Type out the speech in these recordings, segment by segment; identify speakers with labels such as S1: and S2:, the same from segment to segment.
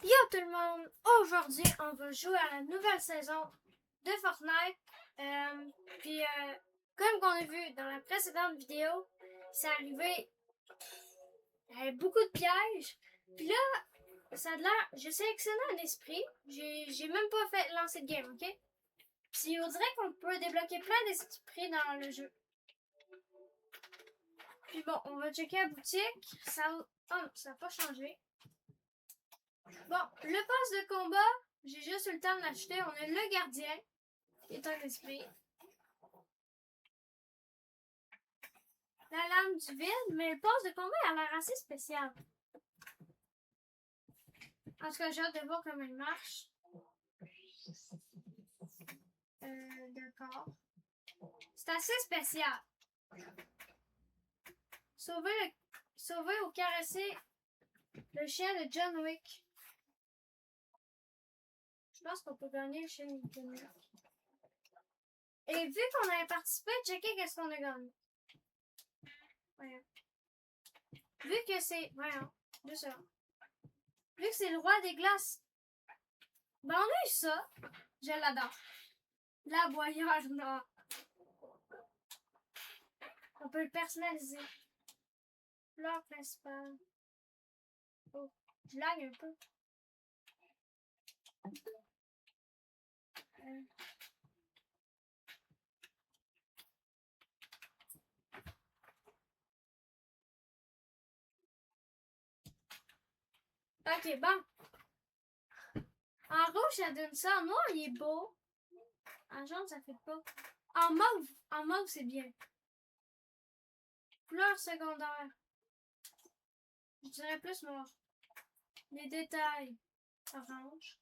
S1: Yo tout le monde! Aujourd'hui, on va jouer à la nouvelle saison de Fortnite. Comme qu'on a vu dans la précédente vidéo, c'est arrivé, il y avait beaucoup de pièges. Puis là, ça a l'air, j'ai sélectionné un esprit. J'ai même pas fait lancer de game, ok? Puis on dirait qu'on peut débloquer plein d'esprits dans le jeu. Puis bon, on va checker la boutique. Oh, ça n'a pas changé. Bon, le poste de combat, j'ai juste eu le temps de l'acheter. On a le gardien, qui est un esprit. La lame du vide, mais le poste de combat a l'air assez spécial. En tout cas, j'ai hâte de voir comment il marche. D'accord. C'est assez spécial. Sauver ou caresser le chien de John Wick. Je pense qu'on peut gagner le chien de John Wick. Et vu qu'on avait participé, checker qu'est-ce qu'on a gagné. Voyons. Vu que c'est... Voyons. 2 secondes. Vu que c'est le roi des glaces. Ben, on a eu ça. Je l'adore. La boyage, non. On peut le personnaliser. Fleur principale. Oh, je lag un peu. Ok, bon. En rouge, ça donne ça. En noir, il est beau. En jaune, ça fait pas. En mauve, c'est bien. Couleur secondaire. Je dirais plus noir. Les détails. Orange.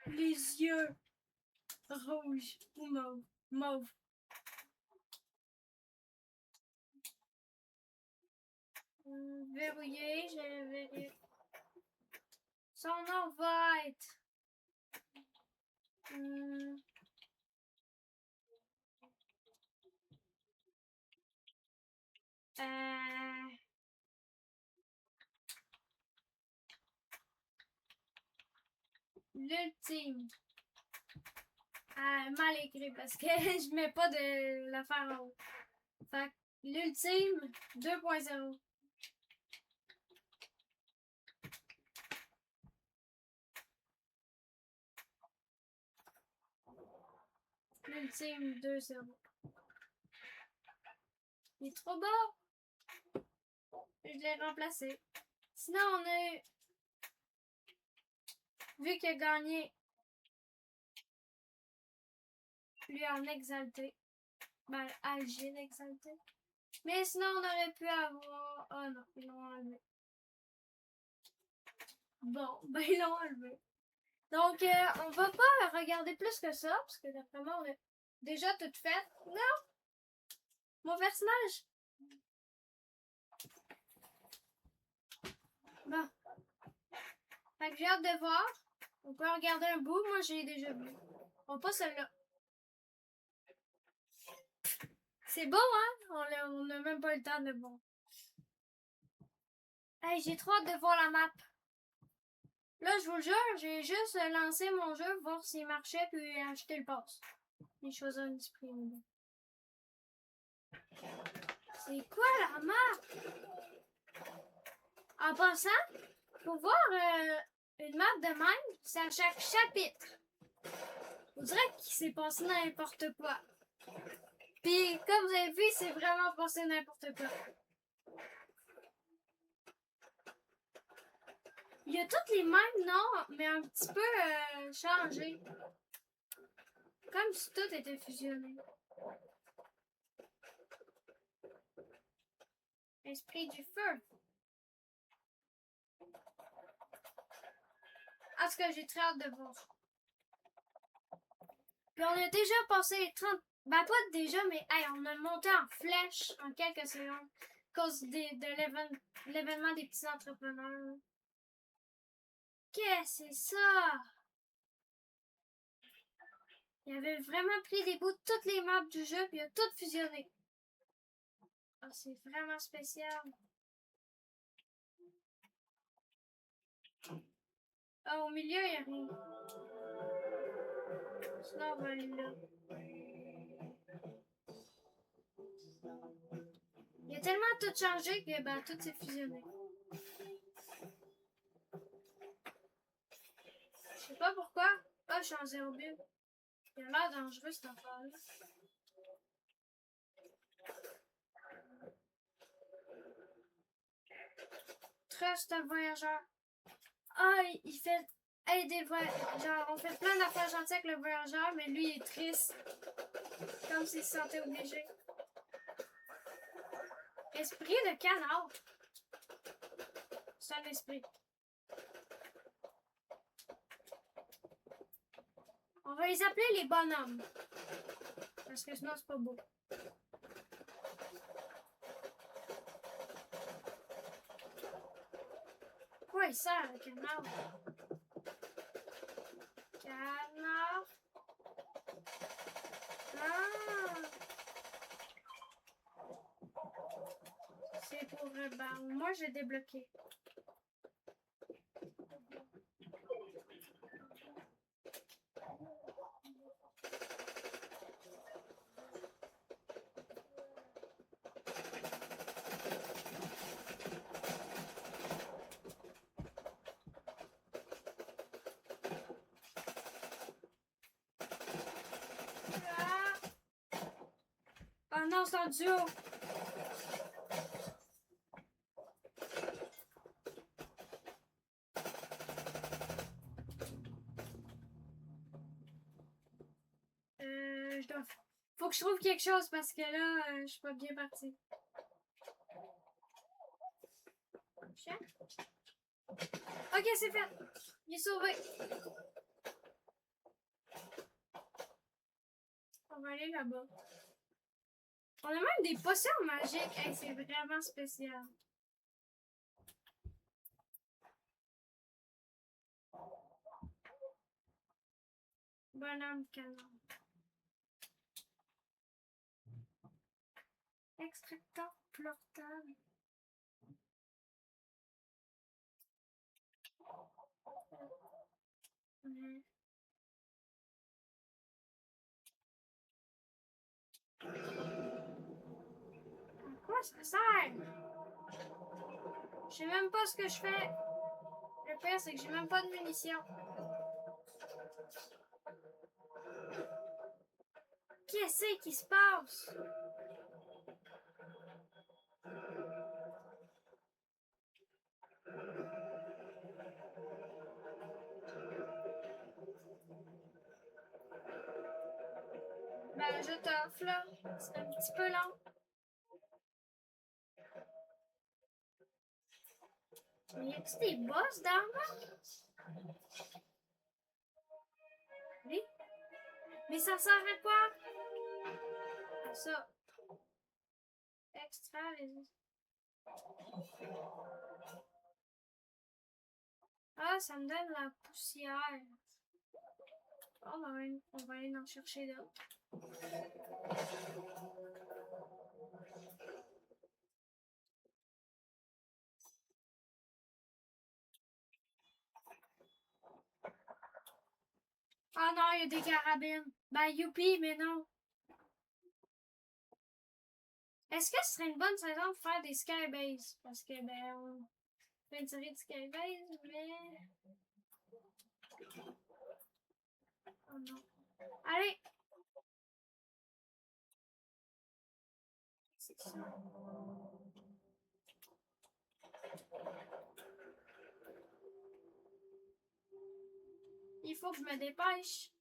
S1: Les yeux. Rouge ou mauve. Mauve. Verrouillé, j'ai verrouillé. Son nom va être. L'ultime. Mal écrit parce que je mets pas de l'affaire en haut. Fait que l'ultime 2.0. L'ultime 2.0. Il est trop bas. Je l'ai remplacé. Sinon, on a vu qu'il a gagné lui en exalté. Ben, Algine exalté. Mais sinon, on aurait pu avoir... Oh non, ils l'ont enlevé. Bon, ben ils l'ont enlevé. Donc, on va pas regarder plus que ça, parce que d'après moi, on a déjà tout fait. Non! Mon personnage! Bon. Fait que j'ai hâte de voir. On peut regarder un bout. Moi, j'ai déjà vu. On pas celle-là. C'est beau, hein? On n'a même pas eu le temps de voir. Hey, j'ai trop hâte de voir la map. Là, je vous le jure, j'ai juste lancé mon jeu, voir s'il marchait, puis acheter le pass. J'ai choisi un esprit. C'est quoi la map? En passant, pour voir une map de même, c'est à chaque chapitre. On dirait qu'il s'est passé n'importe quoi. Puis, comme vous avez vu, c'est vraiment passé n'importe quoi. Il y a toutes les mêmes noms, mais un petit peu changés. Comme si tout était fusionné. Esprit du feu. En tout cas, j'ai très hâte de voir. Puis on a déjà passé les 30... Ben pas déjà, mais hey, on a monté en flèche en quelques secondes. À cause de l'événement des petits entrepreneurs. Qu'est-ce que c'est ça? Il avait vraiment pris des bouts de toutes les maps du jeu, puis il a tout fusionné. Oh, c'est vraiment spécial. Ah, au milieu, il n'y a rien. Sinon, on va aller là. Il a tellement tout changé que ben, tout s'est fusionné. Je sais pas pourquoi. Ah, je suis en 0 build. Il a l'air dangereux cette affaire-là. Trust un voyageur. Ah, il fait aider le voyageur. Genre, on fait plein d'affaires gentilles avec le voyageur, mais lui, il est triste. Comme s'il se sentait obligé. Esprit de canard. C'est un esprit. On va les appeler les bonhommes. Parce que sinon, c'est pas beau. Quoi il sert, le canard? Canard. Ah! C'est pour... ben, moi, j'ai débloqué. Ah non, c'est en duo. Je dois... Faut que je trouve quelque chose parce que là, je suis pas bien partie. Chien? Ok, c'est fait. Il est sauvé. On va aller là-bas. On a même des potions magiques. Hey, c'est vraiment spécial. Bonhomme canon. Extracteur portable. Ouais. À quoi ça sert? Je sais même pas ce que je fais. Le pire, c'est que j'ai même pas de munitions. Qu'est-ce qui se passe? Ben, je t'offre là. C'est un petit peu long. Mais y a-tu des boss d'armes? Oui. Mais ça sert à quoi? Ça. Extraire les... Ah, ça me donne la poussière. Oh, on va aller en chercher d'autres. Ah non, il y a des carabines. Ben, youpi, mais non. Est-ce que ce serait une bonne saison de faire des skybases? Parce que, ben, on fait une série de skybases, mais... Oh non. Allez! C'est ça. Il faut que je me dépêche.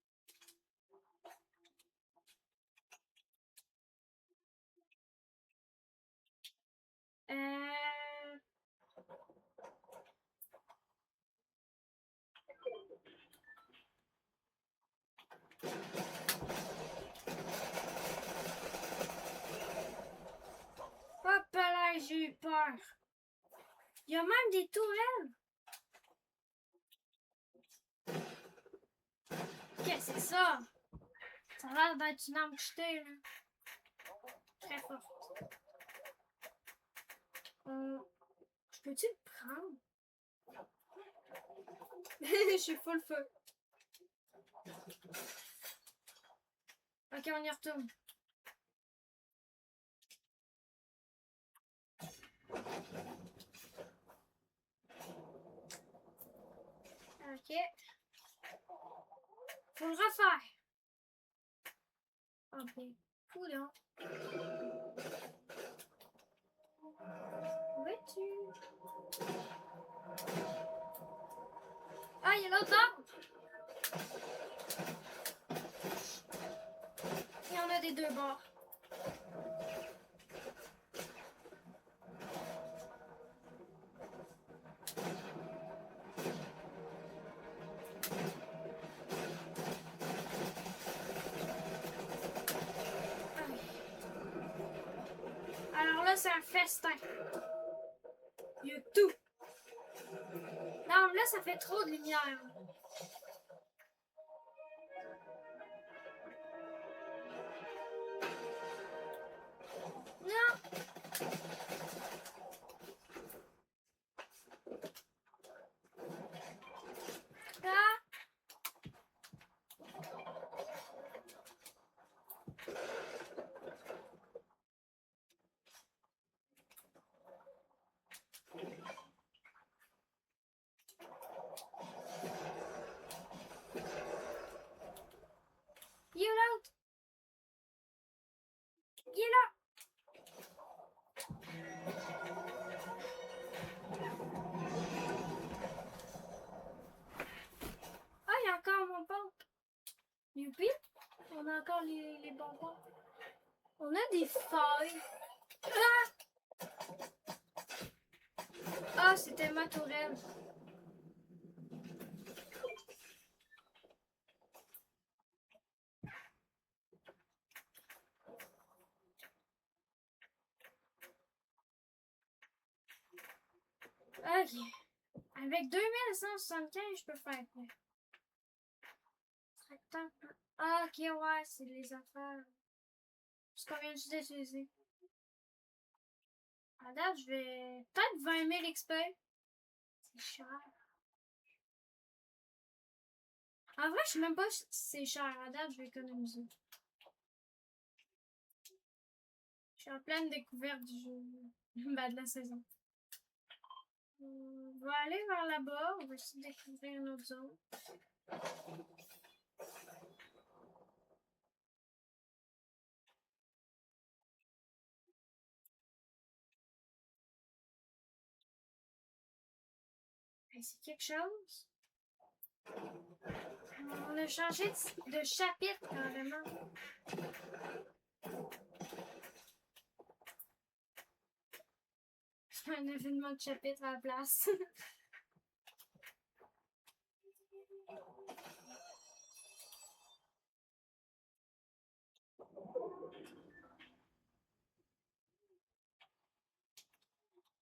S1: Hop là, j'ai eu peur. Il y a même des tourelles. Qu'est-ce que c'est ça? Ça a l'air d'être une arme jetée, là. Très forte. Je peux-tu le prendre? Je suis full feu. Ok, on y retourne. Ok. Faut le refaire. Ok. Coudon. Où es-tu? Ah, il y a l'autre arbre. Il y en a des deux bords. Alors là, c'est un festin. Il y a tout. Non, là, ça fait trop de lumière. Non. Ah. Il est l'autre. Il est là. Ah, il y a encore mon pompe. Youpi. On a encore les bonbons. On a des feuilles. Ah! Ah, c'était ma tourelle. Ok. Avec 2175, je peux faire quoi? Ah, ok, ouais, c'est les affaires. C'est combien de d'utiliser? À date, je vais. Peut-être 20 000 XP. C'est cher. En vrai, je sais même pas si c'est cher. À date, je vais économiser. Je suis en pleine découverte du jeu. Ben, de la saison. On va aller vers là-bas. On va essayer de découvrir une autre zone. Hey, c'est quelque chose. On a changé de chapitre carrément. Un événement de chapitre à la place.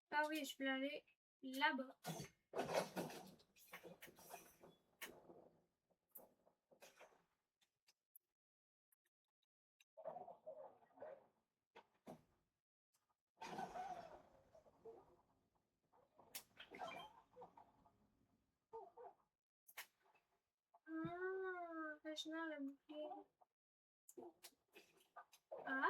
S1: Ah oui, je peux aller là-bas. Ah, Régional le bouclier. Ah!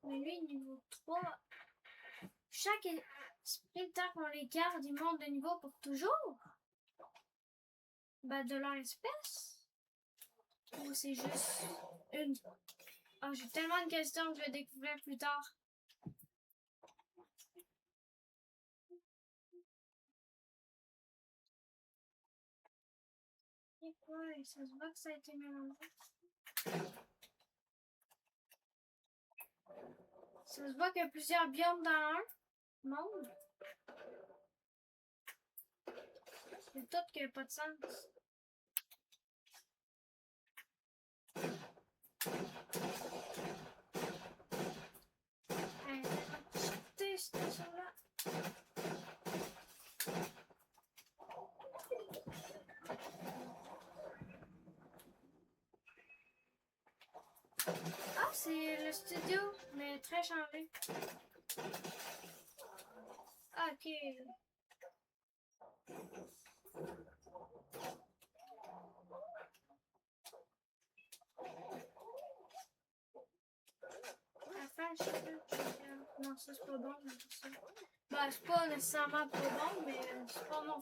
S1: Mais lui, niveau 3. Chaque sprinter qu'on les garde, ils montent de niveau pour toujours? Bah, de leur espèce? Ou c'est juste une. Oh, j'ai tellement de questions que je vais découvrir plus tard. Et quoi? Ça se voit que ça a été mélangé. Ça se voit qu'il y a plusieurs biomes dans un monde. C'est tout qui n'a pas de sens. Hey, cette station-là. le studio, mais très changé. Ok. Enfin, je sais pas. Non, ça c'est pas bon, mais ça. Ben, c'est pas nécessairement pas bon, mais c'est pas mon.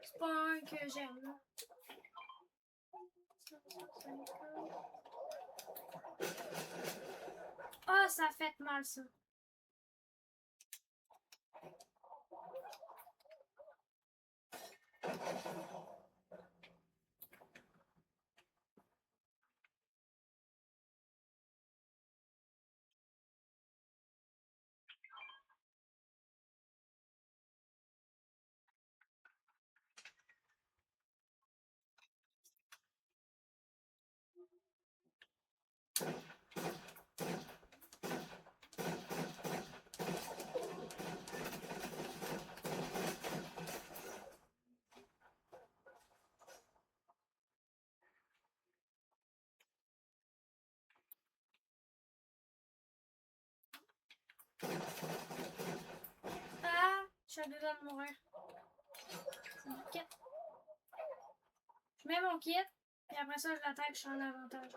S1: C'est pas un que j'aime, là. Ah, oh, ça fait mal, ça. Ah, je suis à 2 ans de mourir. C'est du kit. Je mets mon kit, et après ça, je l'attaque, je suis en avantage.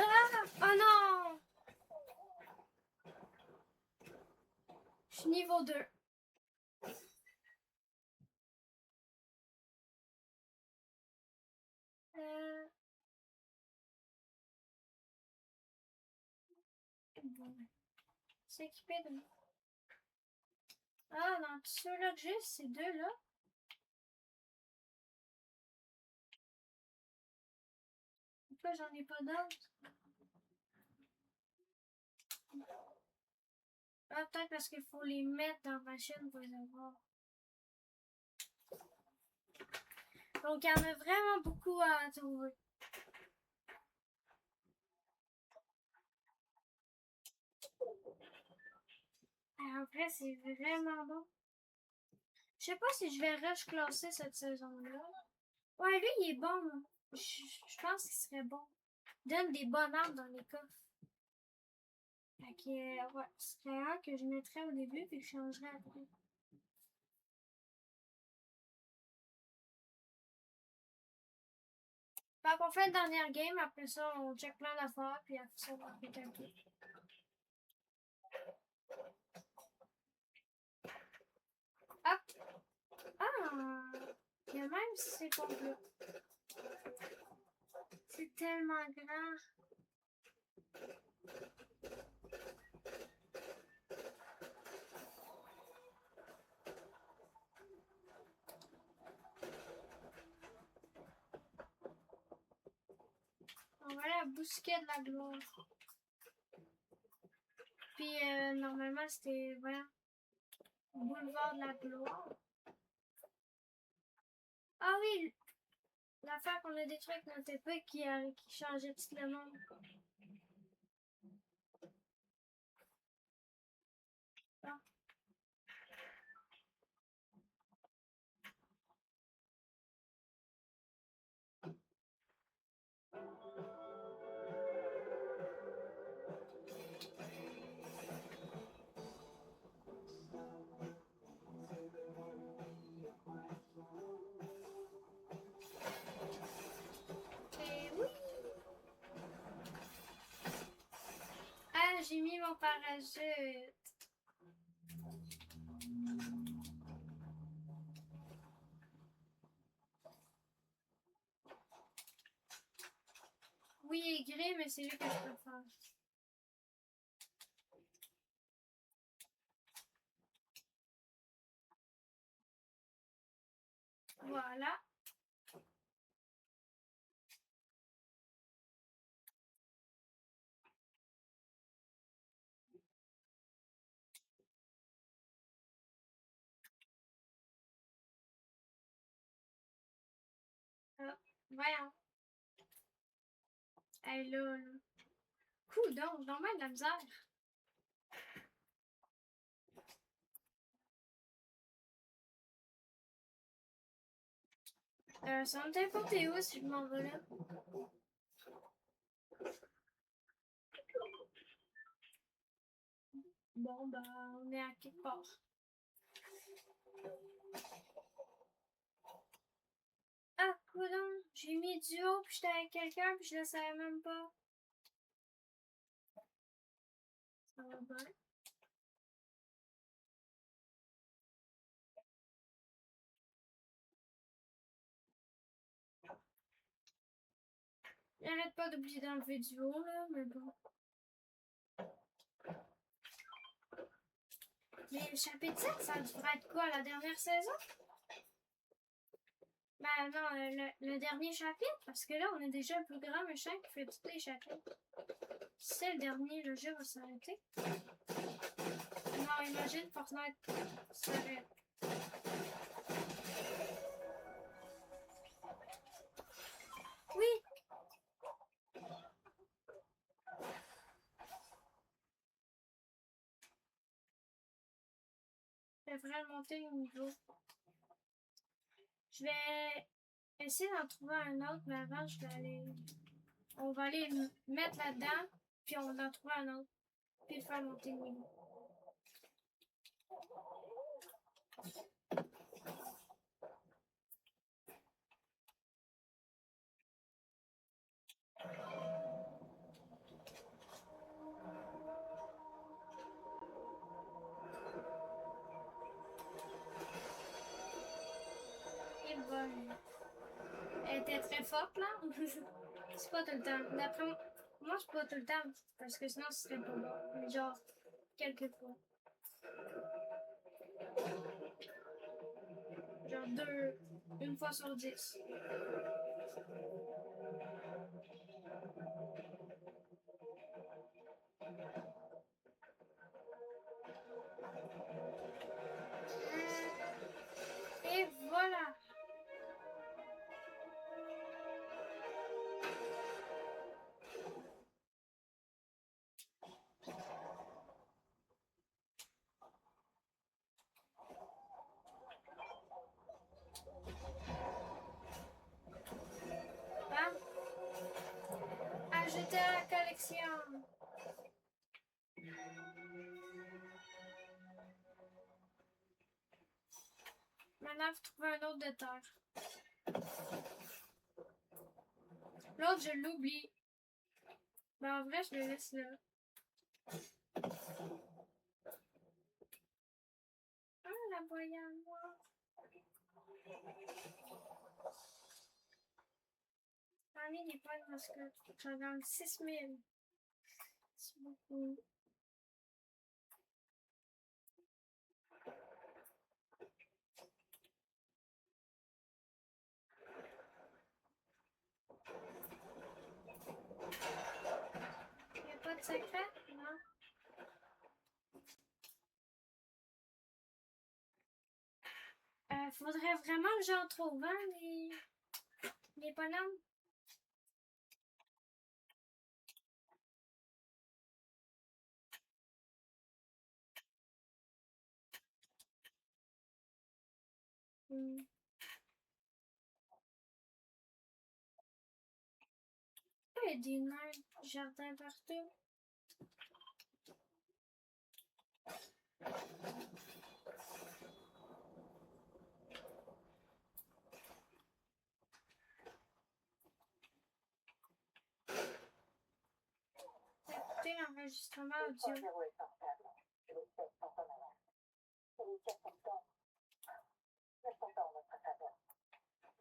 S1: Ah! Oh non! Je suis niveau 2. Bon. S'équiper de... Ah, dans tous ceux-là que j'ai, ces deux-là. Pourquoi j'en ai pas d'autres? Ah, peut-être parce qu'il faut les mettre dans ma chaîne pour les avoir. Donc, il y en a vraiment beaucoup à trouver. Après, c'est vraiment bon. Je sais pas si je vais rush classer cette saison-là. Ouais, lui, il est bon. Je pense qu'il serait bon. Donne des bonnes armes dans les coffres. Fait que, ouais, ce serait un que je mettrais au début puis que je changerais après. Fait qu'on fait une dernière game, après ça, on check plein d'affaires, puis après ça, on va péter un peu. Hop! Ah! Il y a même si c'est complet. C'est tellement grand. On va aller à Bousquet de la Gloire. Puis normalement, c'était, voilà, Boulevard de la Gloire. Ah oui! L'affaire qu'on a détruite avec notre épée qui changeait tout le monde. Ah. Et oui! Ah, j'ai mis mon parachute. Oui, il est gris, mais c'est lui que je préfère. Voilà. Ah, voyons. Elle là, là. Coudonc, j'ai normal de la misère. Ça me t'importe où si je m'en vais là? Bon, bah, on est à quelque part. Ah, coudonc, j'ai mis du haut, puis j'étais avec quelqu'un, puis je le savais même pas. Ça va bien. J'arrête pas d'oublier d'enlever du haut, là, mais bon. Mais le chapitre 7, ça devrait être quoi, la dernière saison? Ben non, le dernier chapitre, parce que là, on a déjà le plus grand méchant qui fait tous les chapitres. Si c'est le dernier, le jeu va s'arrêter. Non, imagine Fortnite s'arrête. Oui! Je devrais monter le niveau. Je vais essayer d'en trouver un autre, mais avant, je vais aller... On va aller le mettre là-dedans, puis on va en trouver un autre, puis faire monter le niveau. Et bon, elle était très forte, là. C'est pas tout le temps. D'après moi, c'est pas tout le temps, parce que sinon, ce serait pas bon. Mais genre, quelques fois. Genre une fois sur 10. Et voilà. Hein? Ajouter à la collection. Maintenant, il faut trouver un autre de terre. L'autre, je l'oublie. Ben, en vrai, je le laisse là. Ah, la voyante noire. J'en ai des points parce que j'en gagne 6000. C'est beaucoup. Il n'y a pas de secret? Non. Faudrait vraiment que j'en trouve un, les bonhommes. Il y a des nains du jardin partout. Écoutez l'enregistrement audio.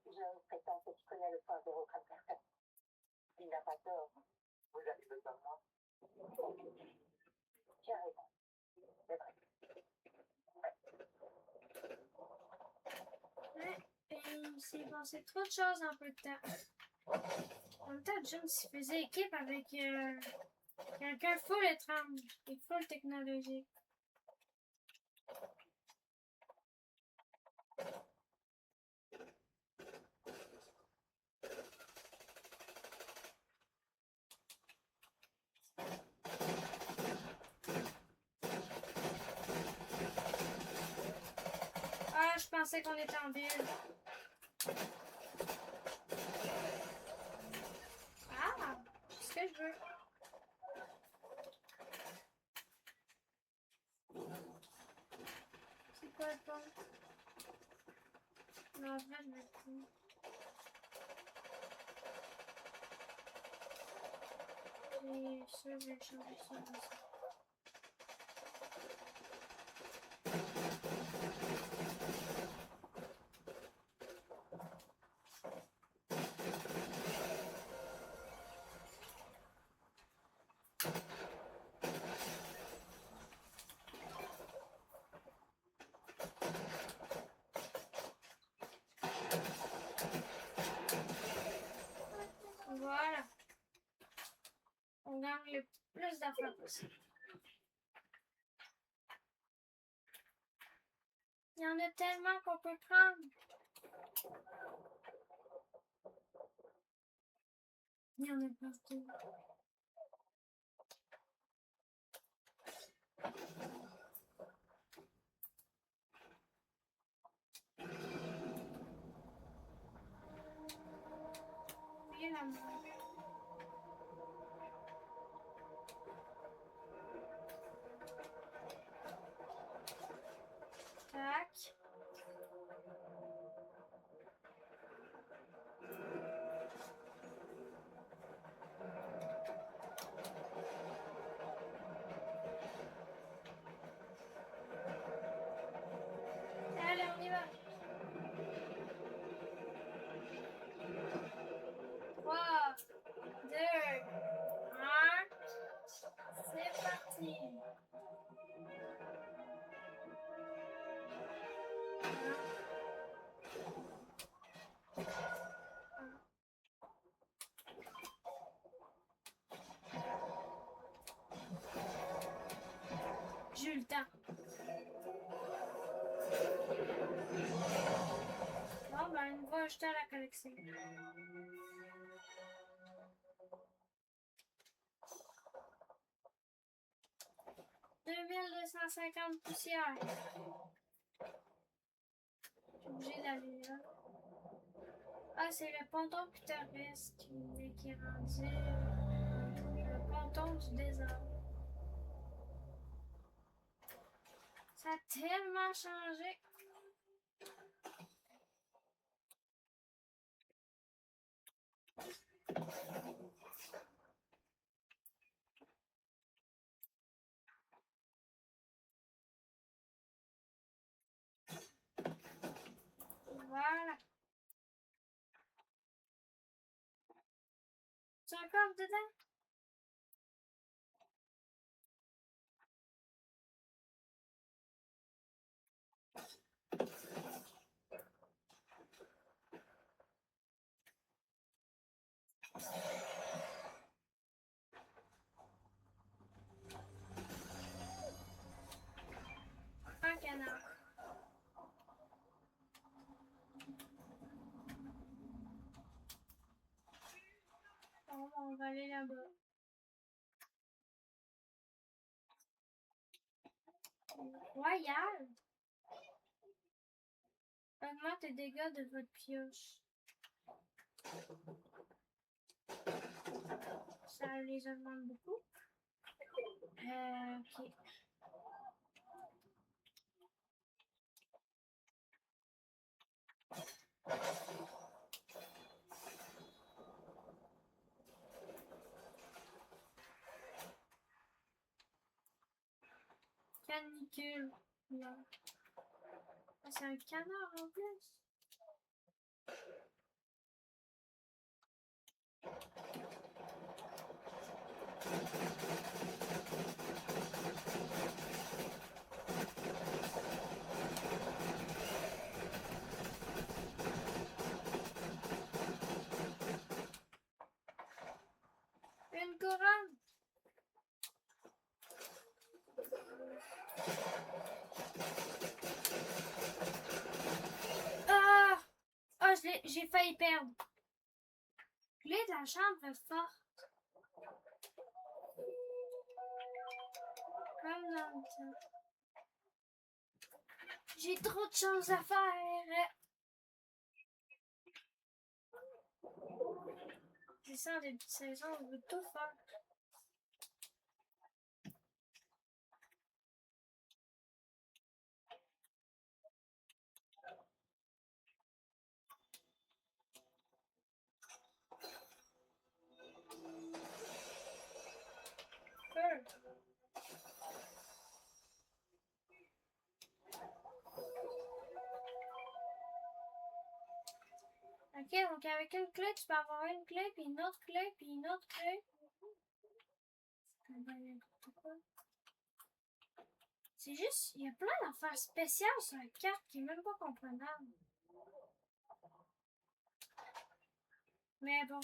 S2: Je prétends que tu connais le point zéro comme personne. Il n'a pas tort. Vous avez besoin de moi. Tu as raison. C'est vrai.
S1: Ouais, et il s'est passé trop de choses en peu de temps. En même temps, June s'y faisait équipe avec quelqu'un full étrange et full technologique. Ah, je pensais qu'on était en ville. Non, en vrai, je vais prendre. Et ça, je vais changer ça comme ça. Voilà. On gagne le plus d'affaires possible. Il y en a tellement qu'on peut prendre. Il y en a partout. Oui, la main. Tac. Allez, on y va. 3, 2, 1. C'est parti. J'ai eu le temps. Bon, ben, on va ajouter à la collection. 2250 poussières. Je suis obligée d'aller là. Ah, c'est le ponton pittoresque qui est rendu le ponton du désert. Ça a tellement changé. Voilà. Tu es encore dedans? Un canard. Bon, on va aller là-bas. Royal. Augmente les dégâts de votre pioche. Ça les augmente beaucoup. Ok. Canicule. Non. Ah, c'est un canard en plus. Une couronne. Ah! Ah, j'ai failli perdre. Clé de la chambre forte. Comme dans le temps. J'ai trop de choses à faire. C'est ça, des petites saisons, on veut tout faire. peu. Ok, donc avec une clé, tu peux avoir une clé, puis une autre clé, puis une autre clé. C'est juste, il y a plein d'affaires spéciales sur la carte qui est même pas comprenable. Mais bon.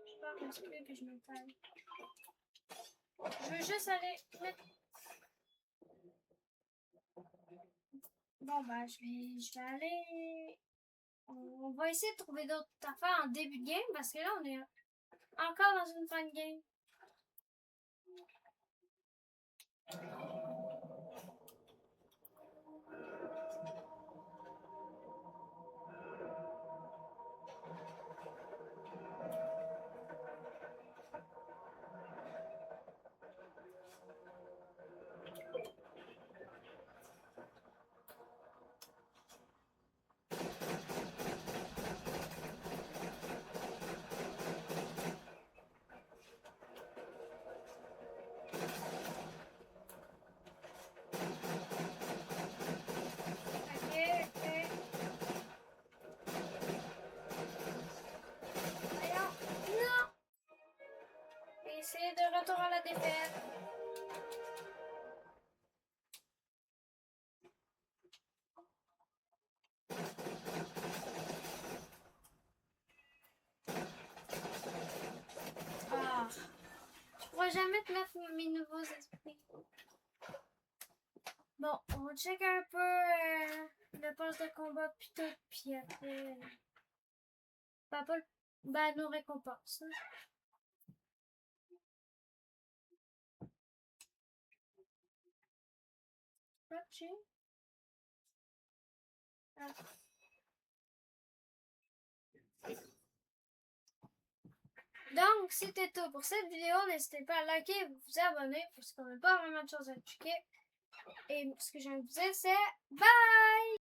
S1: Je pars respirer puis je me calme. Je veux juste aller mettre... Bon, bah, je vais aller... On va essayer de trouver d'autres affaires en début de game parce que là, on est encore dans une fin de game. Ok, ok. Voyons. Non! Et c'est de retour à la défaite. Ah. Je pourrais jamais te mettre mes nouveaux esprits. Bon, on check un peu le poste de combat puis tout, puis après... Bah, pas le... bah, nos récompenses. Hein. Ok. Ah. Donc, c'était tout pour cette vidéo. N'hésitez pas à liker et vous abonner parce qu'on n'a pas vraiment de choses à checker. Et ce que j'ai envie de vous dire, c'est bye!